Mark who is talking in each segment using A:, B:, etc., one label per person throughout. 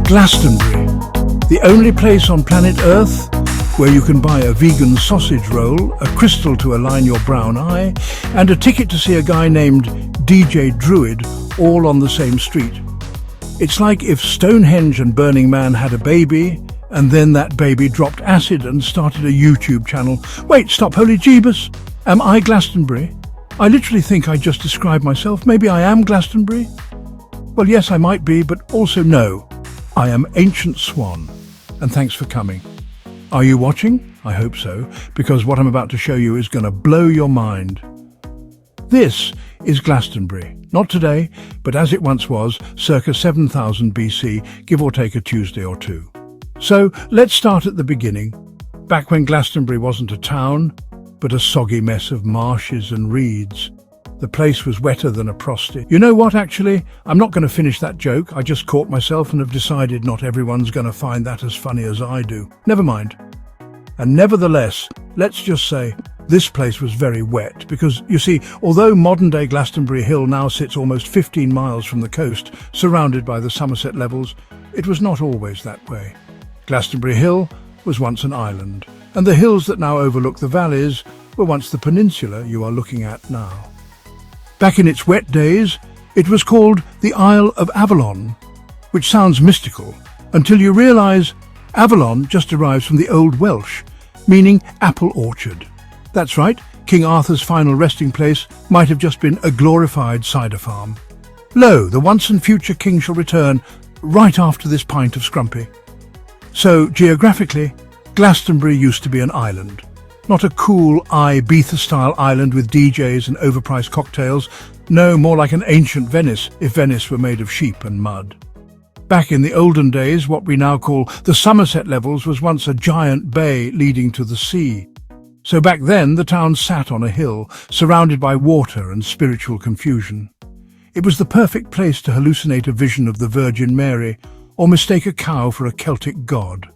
A: Glastonbury, the only place on planet Earth where you can buy a vegan sausage roll, a crystal to align your brown eye, and a ticket to see a guy named DJ Druid all on the same street. It's like if Stonehenge and Burning Man had a baby, and then that baby dropped acid and started a YouTube channel. Wait, stop, holy Jeebus! Am I Glastonbury? I literally think I just described myself. Maybe I am Glastonbury? Well, yes, I might be, but also no. I am Ancient Swan, and thanks for coming. Are you watching? I hope so, because what I'm about to show you is going to blow your mind. This is Glastonbury, not today, but as it once was, circa 7000 BC, give or take a Tuesday or two. So let's start at the beginning, back when Glastonbury wasn't a town, but a soggy mess of marshes and reeds. The place was wetter than a prosty. You know what, actually? I'm not going to finish that joke. I just caught myself and have decided not everyone's going to find that as funny as I do. Never mind. And nevertheless, let's just say, this place was very wet because, you see, although modern-day Glastonbury Hill now sits almost 15 miles from the coast, surrounded by the Somerset levels, it was not always that way. Glastonbury Hill was once an island, and the hills that now overlook the valleys were once the peninsula you are looking at now. Back in its wet days, it was called the Isle of Avalon, which sounds mystical, until you realise Avalon just derives from the Old Welsh, meaning apple orchard. That's right, King Arthur's final resting place might have just been a glorified cider farm. Lo, the once and future king shall return right after this pint of scrumpy. So, geographically, Glastonbury used to be an island. Not a cool Ibiza-style island with DJs and overpriced cocktails. No, more like an ancient Venice, if Venice were made of sheep and mud. Back in the olden days, what we now call the Somerset levels was once a giant bay leading to the sea. So back then, the town sat on a hill, surrounded by water and spiritual confusion. It was the perfect place to hallucinate a vision of the Virgin Mary, or mistake a cow for a Celtic god.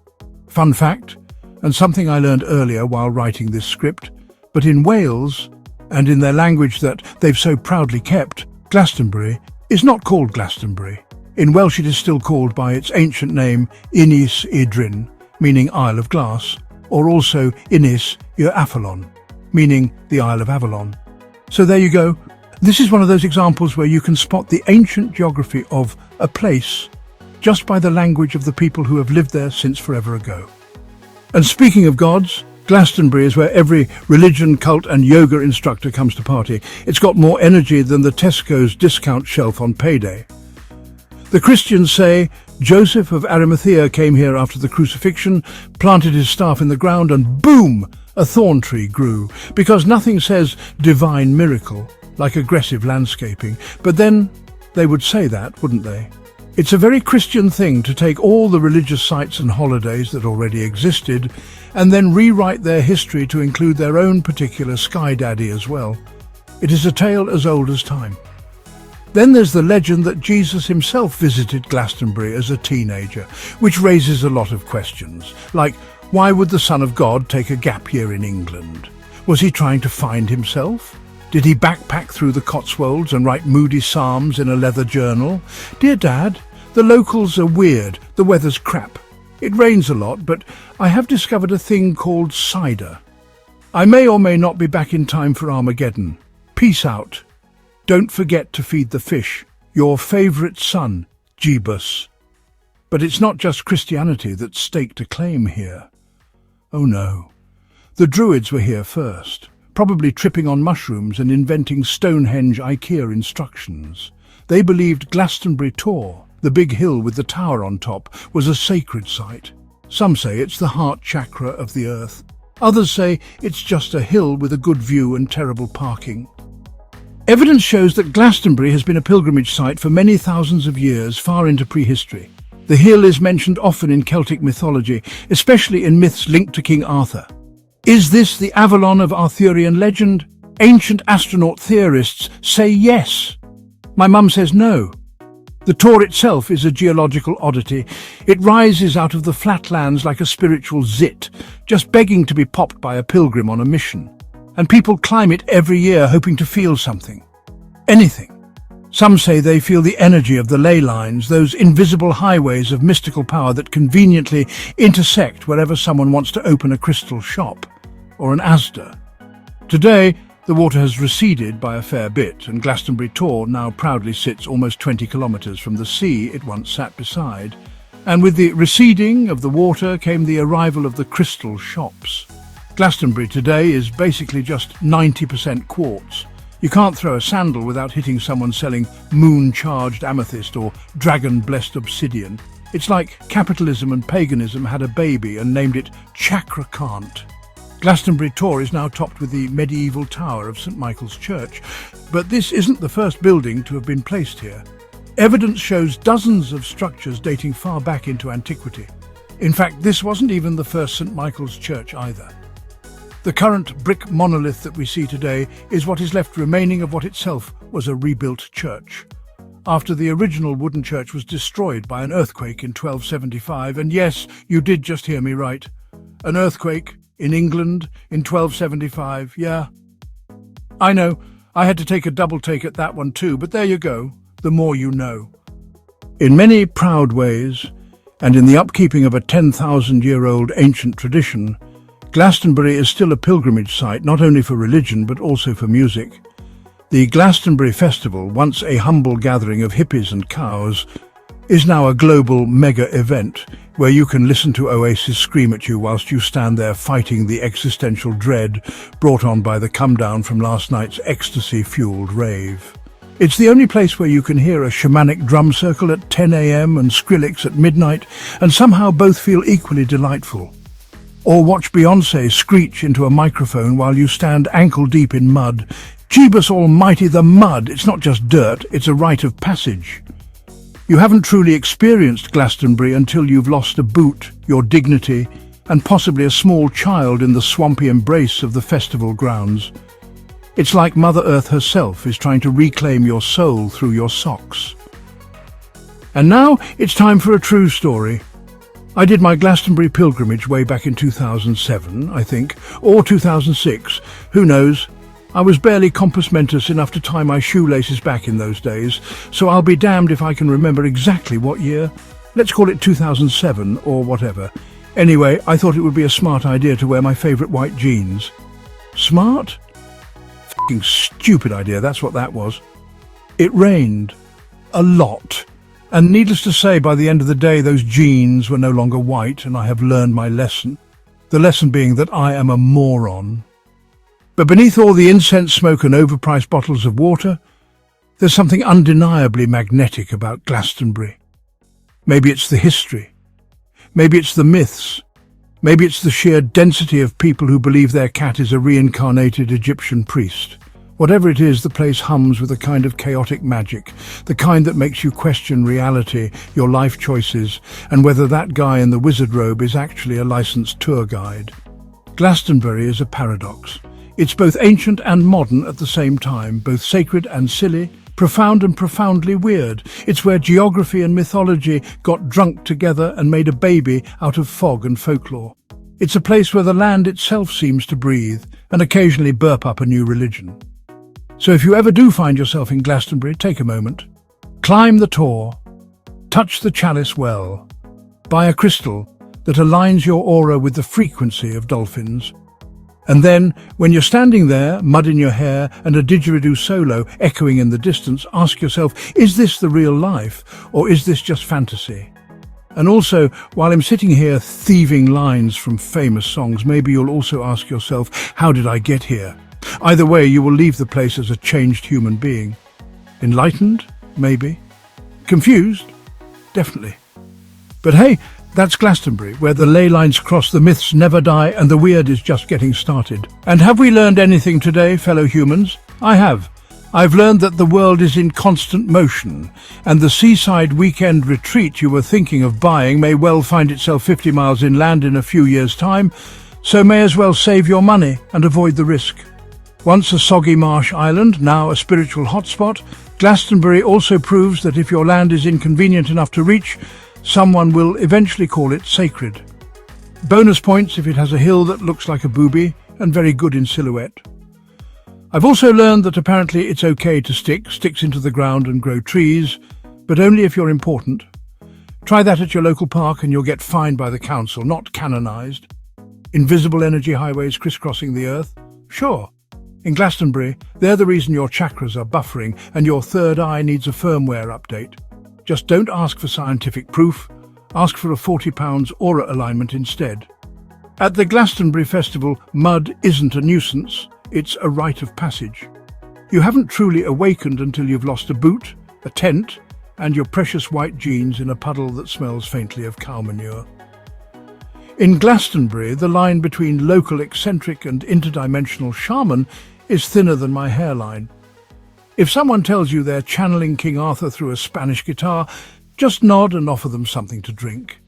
A: Fun fact, and something I learned earlier while writing this script, but in Wales, and in their language that they've so proudly kept, Glastonbury is not called Glastonbury. In Welsh it is still called by its ancient name Ynys Ydryn, meaning Isle of Glass, or also Ynys yr Avalon, meaning the Isle of Avalon. So there you go. This is one of those examples where you can spot the ancient geography of a place just by the language of the people who have lived there since forever ago. And speaking of gods, Glastonbury is where every religion, cult and yoga instructor comes to party. It's got more energy than the Tesco's discount shelf on payday. The Christians say Joseph of Arimathea came here after the crucifixion, planted his staff in the ground and boom, a thorn tree grew, because nothing says divine miracle like aggressive landscaping. But then they would say that, wouldn't they? It's a very Christian thing to take all the religious sites and holidays that already existed and then rewrite their history to include their own particular sky daddy as well. It is a tale as old as time. Then there's the legend that Jesus himself visited Glastonbury as a teenager, which raises a lot of questions, like why would the Son of God take a gap year in England? Was he trying to find himself? Did he backpack through the Cotswolds and write moody psalms in a leather journal? Dear Dad, the locals are weird, the weather's crap. It rains a lot, but I have discovered a thing called cider. I may or may not be back in time for Armageddon. Peace out. Don't forget to feed the fish. Your favourite son, Jeebus. But it's not just Christianity that's staked a claim here. Oh no. The Druids were here first, probably tripping on mushrooms and inventing Stonehenge IKEA instructions. They believed Glastonbury Tor, the big hill with the tower on top, was a sacred site. Some say it's the heart chakra of the earth. Others say it's just a hill with a good view and terrible parking. Evidence shows that Glastonbury has been a pilgrimage site for many thousands of years, far into prehistory. The hill is mentioned often in Celtic mythology, especially in myths linked to King Arthur. Is this the Avalon of Arthurian legend? Ancient astronaut theorists say yes. My mum says no. The Tor itself is a geological oddity. It rises out of the flatlands like a spiritual zit, just begging to be popped by a pilgrim on a mission. And people climb it every year hoping to feel something. Anything. Some say they feel the energy of the ley lines, those invisible highways of mystical power that conveniently intersect wherever someone wants to open a crystal shop or an Asda. Today, the water has receded by a fair bit, and Glastonbury Tor now proudly sits almost 20 kilometres from the sea it once sat beside. And with the receding of the water came the arrival of the crystal shops. Glastonbury today is basically just 90% quartz. You can't throw a sandal without hitting someone selling moon-charged amethyst or dragon-blessed obsidian. It's like capitalism and paganism had a baby and named it Chakrakant. Glastonbury Tor is now topped with the medieval tower of St Michael's Church, but this isn't the first building to have been placed here. Evidence shows dozens of structures dating far back into antiquity. In fact, this wasn't even the first St Michael's Church either. The current brick monolith that we see today is what is left remaining of what itself was a rebuilt church. After the original wooden church was destroyed by an earthquake in 1275, and yes, you did just hear me right. An earthquake in England in 1275, yeah. I know, I had to take a double take at that one too, but there you go, the more you know. In many proud ways, and in the upkeeping of a 10,000-year-old ancient tradition, Glastonbury is still a pilgrimage site, not only for religion but also for music. The Glastonbury Festival, once a humble gathering of hippies and cows, is now a global mega event where you can listen to Oasis scream at you whilst you stand there fighting the existential dread brought on by the come down from last night's ecstasy-fueled rave. It's the only place where you can hear a shamanic drum circle at 10 a.m. and Skrillex at midnight and somehow both feel equally delightful. Or watch Beyoncé screech into a microphone while you stand ankle-deep in mud. Jeebus almighty, the mud! It's not just dirt, it's a rite of passage. You haven't truly experienced Glastonbury until you've lost a boot, your dignity, and possibly a small child in the swampy embrace of the festival grounds. It's like Mother Earth herself is trying to reclaim your soul through your socks. And now it's time for a true story. I did my Glastonbury pilgrimage way back in 2007, I think, or 2006, who knows. I was barely compos mentis enough to tie my shoelaces back in those days, so I'll be damned if I can remember exactly what year. Let's call it 2007 or whatever. Anyway, I thought it would be a smart idea to wear my favourite white jeans. Smart? F***ing stupid idea, that's what that was. It rained. A lot. And needless to say, by the end of the day, those jeans were no longer white, and I have learned my lesson. The lesson being that I am a moron. But beneath all the incense smoke and overpriced bottles of water, there's something undeniably magnetic about Glastonbury. Maybe it's the history. Maybe it's the myths. Maybe it's the sheer density of people who believe their cat is a reincarnated Egyptian priest. Whatever it is, the place hums with a kind of chaotic magic, the kind that makes you question reality, your life choices, and whether that guy in the wizard robe is actually a licensed tour guide. Glastonbury is a paradox. It's both ancient and modern at the same time, both sacred and silly, profound and profoundly weird. It's where geography and mythology got drunk together and made a baby out of fog and folklore. It's a place where the land itself seems to breathe and occasionally burp up a new religion. So if you ever do find yourself in Glastonbury, take a moment. Climb the Tor, touch the chalice well, buy a crystal that aligns your aura with the frequency of dolphins. And then, when you're standing there, mud in your hair and a didgeridoo solo echoing in the distance, ask yourself, is this the real life, or is this just fantasy? And also, while I'm sitting here thieving lines from famous songs, maybe you'll also ask yourself, how did I get here? Either way, you will leave the place as a changed human being. Enlightened? Maybe. Confused? Definitely. But hey, that's Glastonbury, where the ley lines cross, the myths never die, and the weird is just getting started. And have we learned anything today, fellow humans? I have. I've learned that the world is in constant motion, and the seaside weekend retreat you were thinking of buying may well find itself 50 miles inland in a few years' time, so may as well save your money and avoid the risk. Once a soggy marsh island, now a spiritual hotspot, Glastonbury also proves that if your land is inconvenient enough to reach, someone will eventually call it sacred. Bonus points if it has a hill that looks like a booby and very good in silhouette. I've also learned that apparently it's okay to stick sticks into the ground and grow trees, but only if you're important. Try that at your local park and you'll get fined by the council, not canonised. Invisible energy highways crisscrossing the earth? Sure. In Glastonbury, they're the reason your chakras are buffering and your third eye needs a firmware update. Just don't ask for scientific proof, ask for a £40 aura alignment instead. At the Glastonbury Festival, mud isn't a nuisance, it's a rite of passage. You haven't truly awakened until you've lost a boot, a tent, and your precious white jeans in a puddle that smells faintly of cow manure. In Glastonbury, the line between local eccentric and interdimensional shaman is thinner than my hairline. If someone tells you they're channeling King Arthur through a Spanish guitar, just nod and offer them something to drink.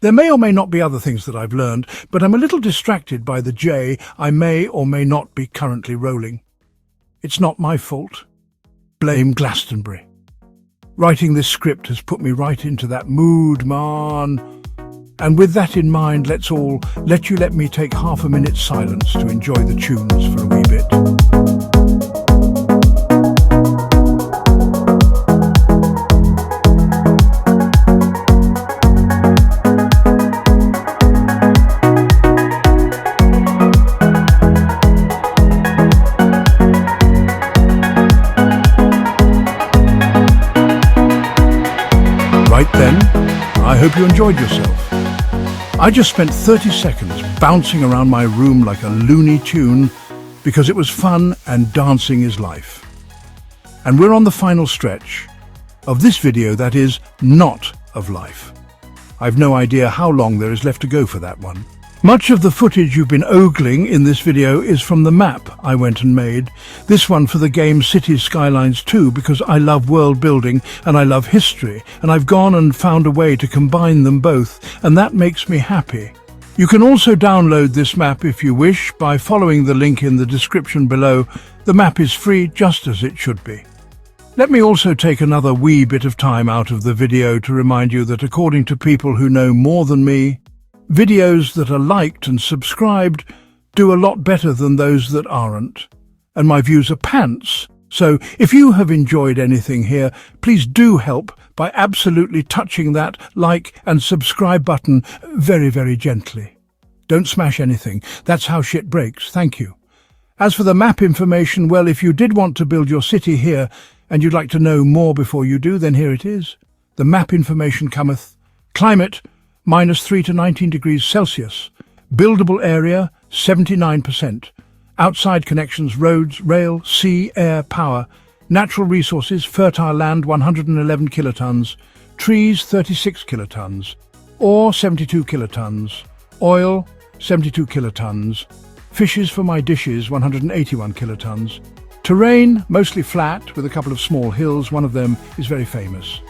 A: There may or may not be other things that I've learned, but I'm a little distracted by the J I may or may not be currently rolling. It's not my fault. Blame Glastonbury. Writing this script has put me right into that mood, man. And with that in mind, let me take half a minute's silence to enjoy the tunes for a wee bit. Right then, I hope you enjoyed yourself. I just spent 30 seconds bouncing around my room like a Looney Tune because it was fun and dancing is life. And we're on the final stretch of this video that is not of life. I've no idea how long there is left to go for that one. Much of the footage you've been ogling in this video is from the map I went and made. This one for the game Cities Skylines 2 because I love world building and I love history, and I've gone and found a way to combine them both, and that makes me happy. You can also download this map if you wish by following the link in the description below. The map is free, just as it should be. Let me also take another wee bit of time out of the video to remind you that according to people who know more than me, videos that are liked and subscribed do a lot better than those that aren't. And my views are pants. So if you have enjoyed anything here, please do help by absolutely touching that like and subscribe button very, very gently. Don't smash anything. That's how shit breaks. Thank you. As for the map information, well, if you did want to build your city here and you'd like to know more before you do, then here it is. The map information cometh. Climate, -3 to 19 degrees Celsius. Buildable area, 79%. Outside connections, roads, rail, sea, air, power. Natural resources, fertile land, 111 kilotons. Trees, 36 kilotons. Ore, 72 kilotons. Oil, 72 kilotons. Fishes for my dishes, 181 kilotons. Terrain, mostly flat, with a couple of small hills. One of them is very famous.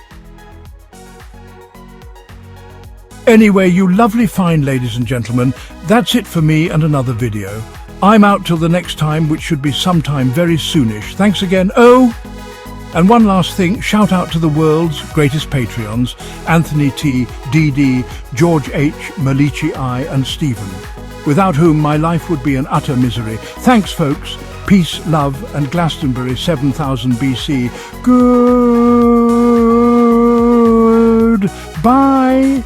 A: Anyway, you lovely fine ladies and gentlemen, that's it for me and another video. I'm out till the next time, which should be sometime very soonish. Thanks again. Oh, and one last thing, shout out to the world's greatest Patreons, Anthony T, DD, George H, Malichi I, and Stephen, without whom my life would be an utter misery. Thanks, folks. Peace, love, and Glastonbury 7000 BC. Good. Bye.